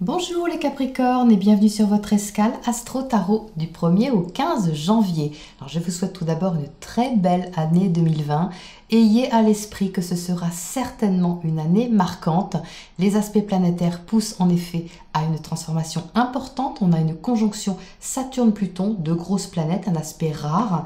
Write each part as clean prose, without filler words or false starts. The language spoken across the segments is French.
Bonjour les Capricornes et bienvenue sur votre escale Astro Tarot du 1er au 15 janvier. Alors je vous souhaite tout d'abord une très belle année 2020. Ayez à l'esprit que ce sera certainement une année marquante. Les aspects planétaires poussent en effet à une transformation importante. On a une conjonction Saturne-Pluton, deux grosses planètes, un aspect rare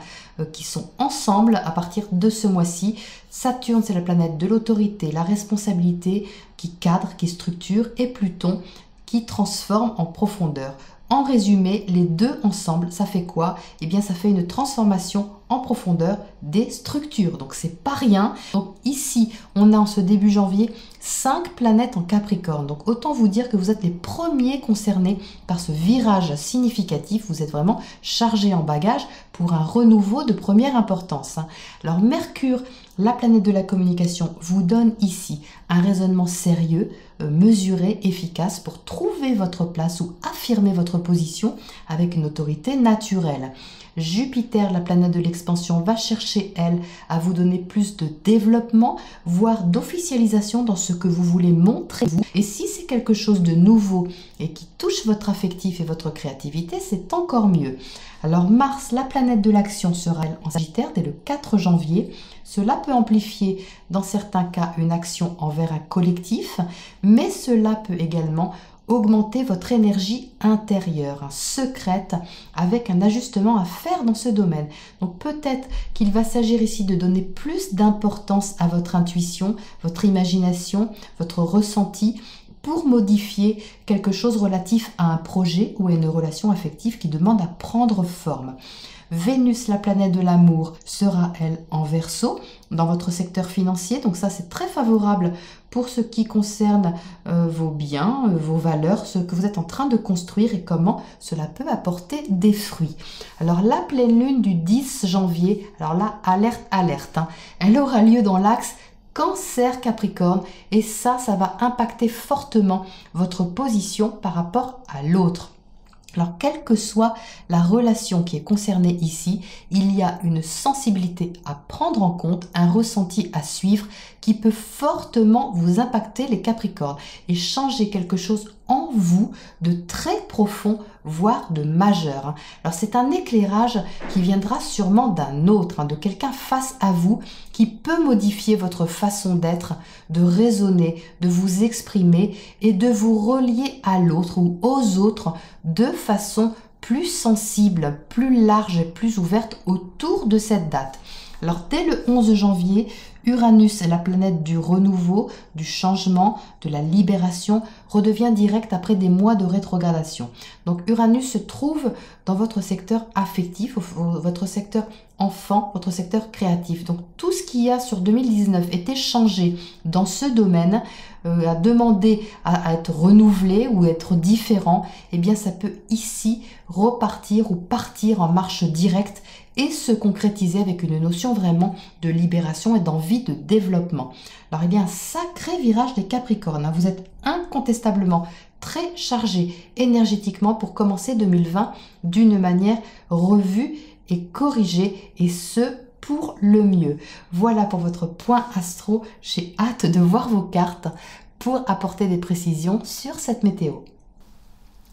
qui sont ensemble à partir de ce mois-ci. Saturne, c'est la planète de l'autorité, la responsabilité qui cadre, qui structure, et Pluton qui transforme en profondeur. En résumé, les deux ensemble, ça fait quoi? Eh bien, ça fait une transformation en profondeur des structures. Donc, c'est pas rien. Donc, ici, on a en ce début janvier 5 planètes en Capricorne. Donc, autant vous dire que vous êtes les premiers concernés par ce virage significatif. Vous êtes vraiment chargé en bagage pour un renouveau de première importance. Alors, Mercure, la planète de la communication, vous donne ici un raisonnement sérieux, mesuré, efficace pour trouver votre place ou affirmer votre position avec une autorité naturelle. Jupiter, la planète de l'expansion, va chercher, elle, à vous donner plus de développement, voire d'officialisation dans ce que vous voulez montrer. Et si c'est quelque chose de nouveau et qui touche votre affectif et votre créativité, c'est encore mieux. Alors Mars, la planète de l'action, sera elle en Sagittaire dès le 4 janvier. Cela peut amplifier dans certains cas une action envers un collectif, mais cela peut également augmenter votre énergie intérieure, secrète, avec un ajustement à faire dans ce domaine. Donc peut-être qu'il va s'agir ici de donner plus d'importance à votre intuition, votre imagination, votre ressenti, pour modifier quelque chose relatif à un projet ou à une relation affective qui demande à prendre forme. Vénus, la planète de l'amour, sera elle en Verseau dans votre secteur financier. Donc ça, c'est très favorable pour ce qui concerne vos biens, vos valeurs, ce que vous êtes en train de construire et comment cela peut apporter des fruits. Alors la pleine lune du 10 janvier, alors là, alerte, alerte, elle aura lieu dans l'axe Cancer Capricorne et ça va impacter fortement votre position par rapport à l'autre. Alors, quelle que soit la relation qui est concernée ici, il y a une sensibilité à prendre en compte, un ressenti à suivre qui peut fortement vous impacter les Capricornes et changer quelque chose en vous de très profond, voire de majeur. Alors, c'est un éclairage qui viendra sûrement d'un autre, de quelqu'un face à vous qui peut modifier votre façon d'être, de raisonner, de vous exprimer et de vous relier à l'autre ou aux autres de façon plus sensible, plus large et plus ouverte autour de cette date. Alors dès le 11 janvier, Uranus, la planète du renouveau, du changement, de la libération, redevient direct après des mois de rétrogradation. Donc Uranus se trouve dans votre secteur affectif, votre secteur enfant, votre secteur créatif. Donc tout ce qu'il y a sur 2019 était changé dans ce domaine, à demander à être renouvelé ou être différent, eh bien ça peut ici repartir ou partir en marche directe et se concrétiser avec une notion vraiment de libération et d'envie de développement. Alors il y a un sacré virage des Capricornes. Vous êtes incontestablement très chargé énergétiquement pour commencer 2020 d'une manière revue et corrigée, et ce pour le mieux. Voilà pour votre point astro. J'ai hâte de voir vos cartes pour apporter des précisions sur cette météo.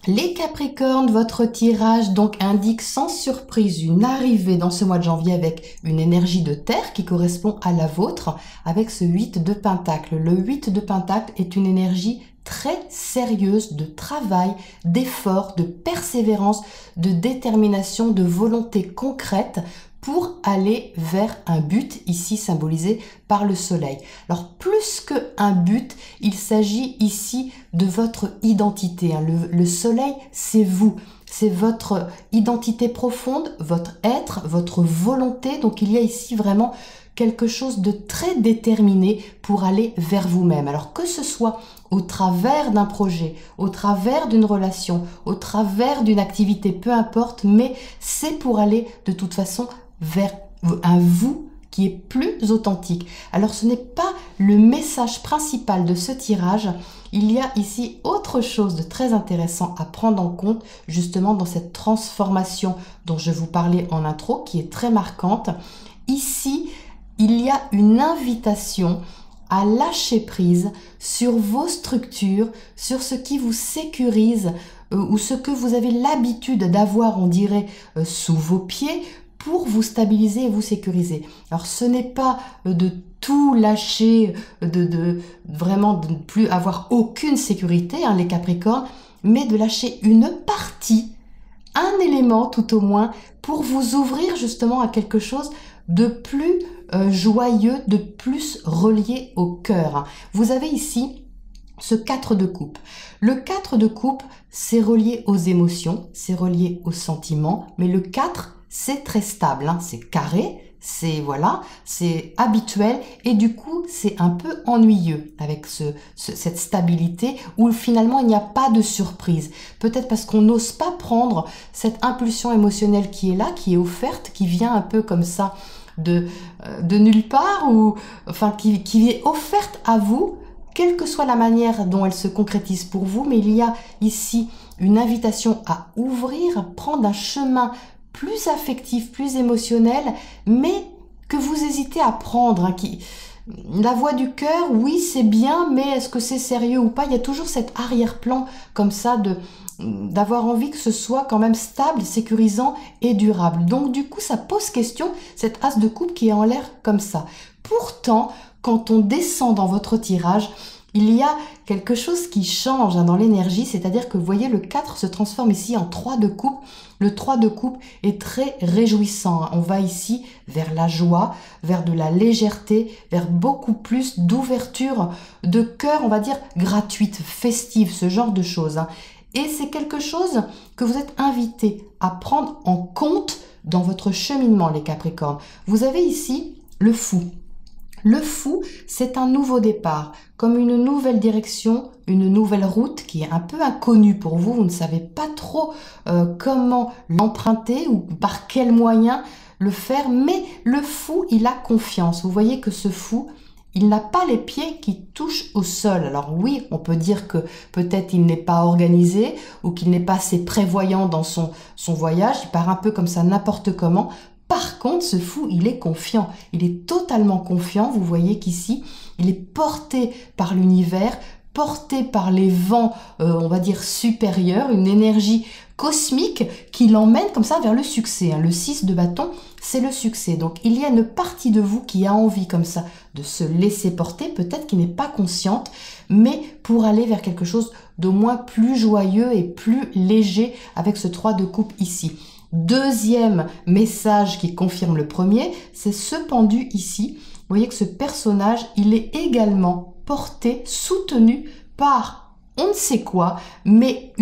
Les Capricornes, votre tirage donc indique sans surprise une arrivée dans ce mois de janvier avec une énergie de terre qui correspond à la vôtre avec ce 8 de Pentacle. Le 8 de Pentacle est une énergie très sérieuse de travail, d'effort, de persévérance, de détermination, de volonté concrète pour aller vers un but, ici symbolisé par le soleil. Alors plus qu'un but, il s'agit ici de votre identité. Le soleil, c'est vous. C'est votre identité profonde, votre être, votre volonté. Donc il y a ici vraiment quelque chose de très déterminé pour aller vers vous-même. Alors que ce soit au travers d'un projet, au travers d'une relation, au travers d'une activité, peu importe, mais c'est pour aller de toute façon vers un vous qui est plus authentique. Alors ce n'est pas le message principal de ce tirage, il y a ici autre chose de très intéressant à prendre en compte justement dans cette transformation dont je vous parlais en intro qui est très marquante. Ici, il y a une invitation à lâcher prise sur vos structures, sur ce qui vous sécurise ou ce que vous avez l'habitude d'avoir, on dirait, sous vos pieds pour vous stabiliser et vous sécuriser. Alors ce n'est pas de tout lâcher, vraiment de ne plus avoir aucune sécurité, hein, les Capricornes, mais de lâcher une partie, un élément tout au moins, pour vous ouvrir justement à quelque chose de plus joyeux, de plus relié au cœur. Vous avez ici ce 4 de coupe. Le 4 de coupe, c'est relié aux émotions, c'est relié aux sentiments, mais le 4, c'est très stable, hein, c'est carré, c'est voilà, c'est habituel et du coup c'est un peu ennuyeux avec cette stabilité où finalement il n'y a pas de surprise. Peut-être parce qu'on n'ose pas prendre cette impulsion émotionnelle qui est là, qui est offerte, qui vient un peu comme ça de nulle part ou enfin qui est offerte à vous, quelle que soit la manière dont elle se concrétise pour vous, mais il y a ici une invitation à ouvrir, à prendre un chemin plus affectif, plus émotionnel, mais que vous hésitez à prendre. Hein, la voix du cœur, oui, c'est bien, mais est-ce que c'est sérieux ou pas? Il y a toujours cet arrière-plan comme ça d'avoir envie que ce soit quand même stable, sécurisant et durable. Donc du coup, ça pose question, cet as de coupe qui est en l'air comme ça. Pourtant, quand on descend dans votre tirage, il y a quelque chose qui change dans l'énergie, c'est-à-dire que vous voyez, le 4 se transforme ici en 3 de coupe. Le 3 de coupe est très réjouissant. On va ici vers la joie, vers de la légèreté, vers beaucoup plus d'ouverture de cœur, on va dire gratuite, festive, ce genre de choses. Et c'est quelque chose que vous êtes invité à prendre en compte dans votre cheminement, les Capricornes. Vous avez ici le fou. Le fou, c'est un nouveau départ, comme une nouvelle direction, une nouvelle route qui est un peu inconnue pour vous. Vous ne savez pas trop comment l'emprunter ou par quel moyen le faire, mais le fou, il a confiance. Vous voyez que ce fou, il n'a pas les pieds qui touchent au sol. Alors oui, on peut dire que peut-être il n'est pas organisé ou qu'il n'est pas assez prévoyant dans son voyage. Il part un peu comme ça, n'importe comment. Par contre, ce fou, il est confiant. Il est totalement confiant. Vous voyez qu'ici, il est porté par l'univers, porté par les vents, on va dire supérieurs, une énergie cosmique qui l'emmène comme ça vers le succès. Le 6 de bâton, c'est le succès. Donc, il y a une partie de vous qui a envie comme ça de se laisser porter, peut-être qui n'est pas consciente, mais pour aller vers quelque chose d'au moins plus joyeux et plus léger avec ce 3 de coupe ici. Deuxième message qui confirme le premier, c'est ce pendu ici. Vous voyez que ce personnage, il est également porté, soutenu par on ne sait quoi, mais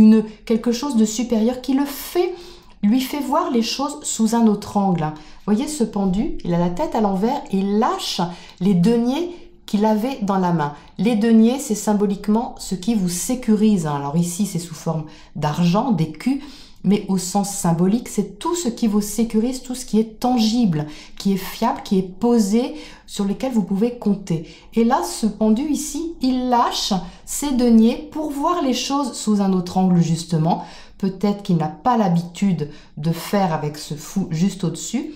quelque chose de supérieur qui lui fait voir les choses sous un autre angle. Vous voyez ce pendu, il a la tête à l'envers et il lâche les deniers qu'il avait dans la main. Les deniers, c'est symboliquement ce qui vous sécurise. Alors ici, c'est sous forme d'argent, d'écus, mais au sens symbolique, c'est tout ce qui vous sécurise, tout ce qui est tangible, qui est fiable, qui est posé, sur lequel vous pouvez compter. Et là, ce pendu ici, il lâche ses deniers pour voir les choses sous un autre angle, justement. Peut-être qu'il n'a pas l'habitude de faire avec ce fou juste au-dessus.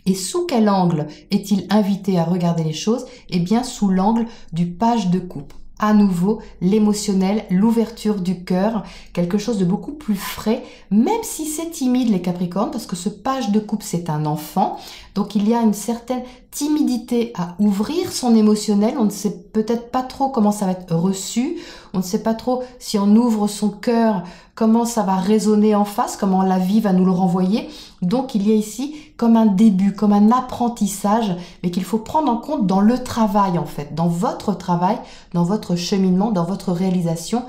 Et sous quel angle est-il invité à regarder les choses? Eh bien, sous l'angle du page de coupe. À nouveau, l'émotionnel, l'ouverture du cœur, quelque chose de beaucoup plus frais, même si c'est timide les Capricornes, parce que ce page de coupe, c'est un enfant. Donc, il y a une certaine timidité à ouvrir son émotionnel. On ne sait peut-être pas trop comment ça va être reçu. On ne sait pas trop si on ouvre son cœur, comment ça va résonner en face, comment la vie va nous le renvoyer. Donc, il y a ici comme un début, comme un apprentissage, mais qu'il faut prendre en compte dans le travail, en fait, dans votre travail, dans votre cheminement, dans votre réalisation,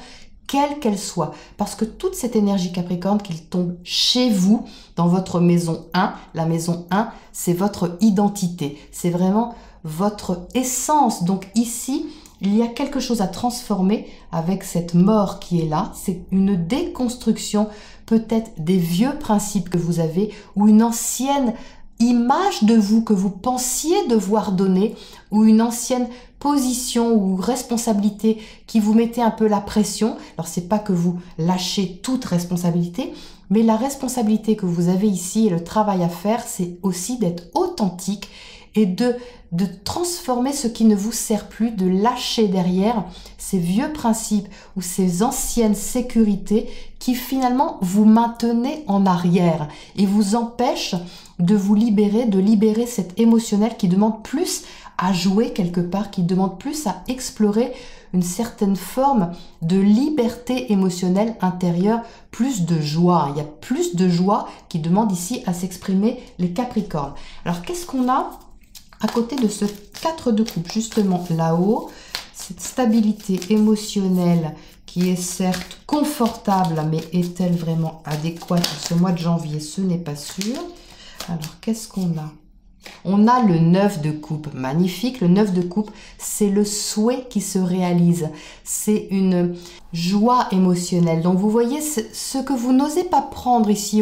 quelle qu'elle soit. Parce que toute cette énergie Capricorne qui tombe chez vous, dans votre maison 1, la maison 1, c'est votre identité. C'est vraiment votre essence. Donc ici, il y a quelque chose à transformer avec cette mort qui est là. C'est une déconstruction peut-être des vieux principes que vous avez ou une ancienne image de vous que vous pensiez devoir donner ou une ancienne position ou responsabilité qui vous mettait un peu la pression. Alors c'est pas que vous lâchez toute responsabilité, mais la responsabilité que vous avez ici et le travail à faire, c'est aussi d'être authentique et de transformer ce qui ne vous sert plus, de lâcher derrière ces vieux principes ou ces anciennes sécurités qui finalement vous maintenez en arrière et vous empêchent de vous libérer, de libérer cet émotionnel qui demande plus à jouer quelque part, qui demande plus à explorer une certaine forme de liberté émotionnelle intérieure, plus de joie. Il y a plus de joie qui demande ici à s'exprimer les Capricornes. Alors qu'est-ce qu'on a à côté de ce 4 de coupe, justement là-haut, cette stabilité émotionnelle qui est certes confortable, mais est-elle vraiment adéquate pour ce mois de janvier? Ce n'est pas sûr. Alors qu'est-ce qu'on a? On a le 9 de coupe, magnifique. Le 9 de coupe, c'est le souhait qui se réalise. C'est une joie émotionnelle. Donc vous voyez ce que vous n'osez pas prendre ici,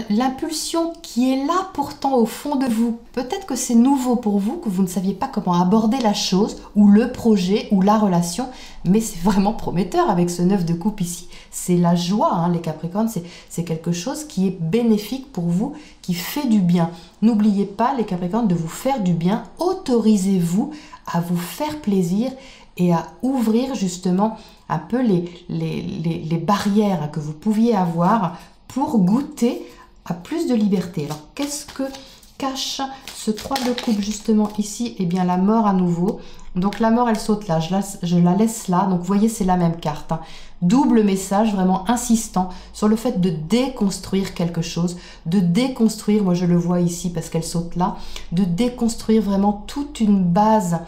l'impulsion qui est là pourtant au fond de vous. Peut-être que c'est nouveau pour vous, que vous ne saviez pas comment aborder la chose, ou le projet, ou la relation, mais c'est vraiment prometteur avec ce 9 de coupe ici. C'est la joie, hein, les Capricornes, c'est quelque chose qui est bénéfique pour vous, qui fait du bien. N'oubliez pas, les Capricornes, de vous faire du bien. Autorisez-vous à vous faire plaisir et à ouvrir justement un peu les barrières que vous pouviez avoir pour goûter à plus de liberté. Alors, qu'est-ce que cache ce 3 de coupe justement ici? Eh bien, la mort à nouveau. Donc, la mort, elle saute là. Je la laisse là. Donc, vous voyez, c'est la même carte, hein. Double message, vraiment insistant sur le fait de déconstruire quelque chose, de déconstruire, moi je le vois ici parce qu'elle saute là, de déconstruire vraiment toute une base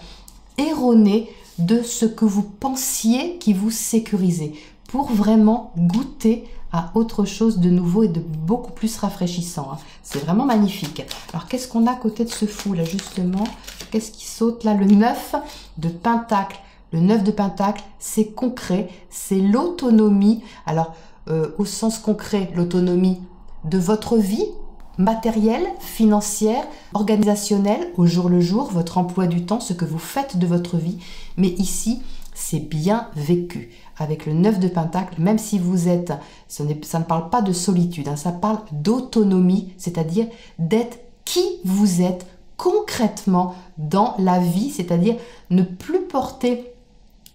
erronée de ce que vous pensiez qui vous sécurisait, pour vraiment goûter à autre chose de nouveau et de beaucoup plus rafraîchissant, hein. C'est vraiment magnifique. Alors qu'est-ce qu'on a à côté de ce fou là justement? Qu'est-ce qui saute là? Le 9 de Pentacle. Le 9 de Pentacle, c'est concret, c'est l'autonomie. Alors, au sens concret, l'autonomie de votre vie matérielle, financière, organisationnelle, au jour le jour, votre emploi du temps, ce que vous faites de votre vie. Mais ici, c'est bien vécu. Avec le 9 de Pentacle, même si vous êtes, ça ne parle pas de solitude, hein, ça parle d'autonomie, c'est-à-dire d'être qui vous êtes concrètement dans la vie, c'est-à-dire ne plus porter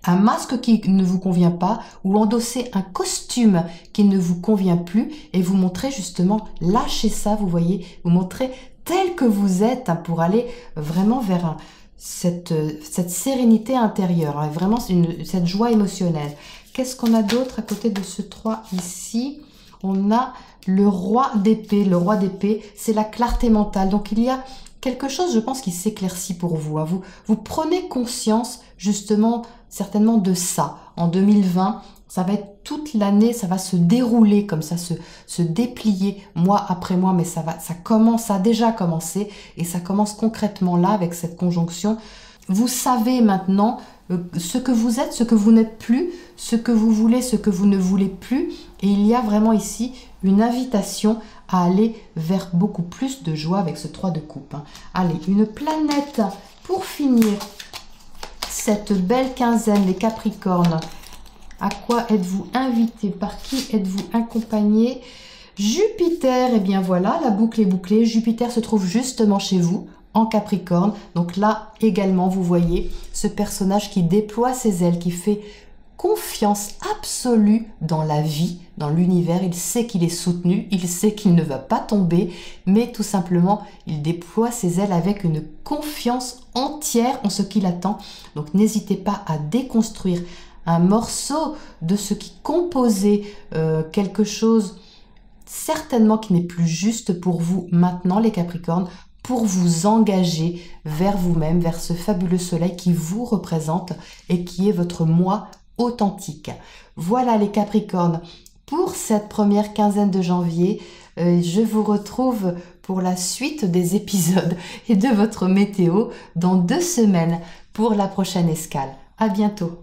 un masque qui ne vous convient pas ou endosser un costume qui ne vous convient plus et vous montrer justement, lâcher ça, vous voyez, vous montrer tel que vous êtes, hein, pour aller vraiment vers cette sérénité intérieure, hein, vraiment cette joie émotionnelle. Qu'est-ce qu'on a d'autre à côté de ce 3 ici? On a le roi d'épée. Le roi d'épée, c'est la clarté mentale. Donc il y a quelque chose, je pense, qui s'éclaircit pour vous, hein. Vous prenez conscience justement certainement de ça. En 2020, ça va être toute l'année, ça va se dérouler comme ça, se déplier mois après mois, mais ça a déjà commencé et ça commence concrètement là avec cette conjonction. Vous savez maintenant ce que vous êtes, ce que vous n'êtes plus, ce que vous voulez, ce que vous ne voulez plus. Et il y a vraiment ici une invitation à aller vers beaucoup plus de joie avec ce 3 de coupe, hein. Allez, une planète pour finir cette belle quinzaine, les Capricornes. À quoi êtes-vous invité? Par qui êtes-vous accompagné? Jupiter, eh bien voilà, la boucle est bouclée. Jupiter se trouve justement chez vous, en Capricorne. Donc là, également, vous voyez ce personnage qui déploie ses ailes, qui fait confiance absolue dans la vie, dans l'univers. Il sait qu'il est soutenu, il sait qu'il ne va pas tomber, mais tout simplement, il déploie ses ailes avec une confiance entière en ce qu'il attend. Donc n'hésitez pas à déconstruire un morceau de ce qui composait quelque chose certainement qui n'est plus juste pour vous maintenant, les Capricornes, pour vous engager vers vous-même, vers ce fabuleux soleil qui vous représente et qui est votre moi authentique. Voilà les Capricornes pour cette première quinzaine de janvier. Je vous retrouve pour la suite des épisodes et de votre météo dans 2 semaines pour la prochaine escale. À bientôt.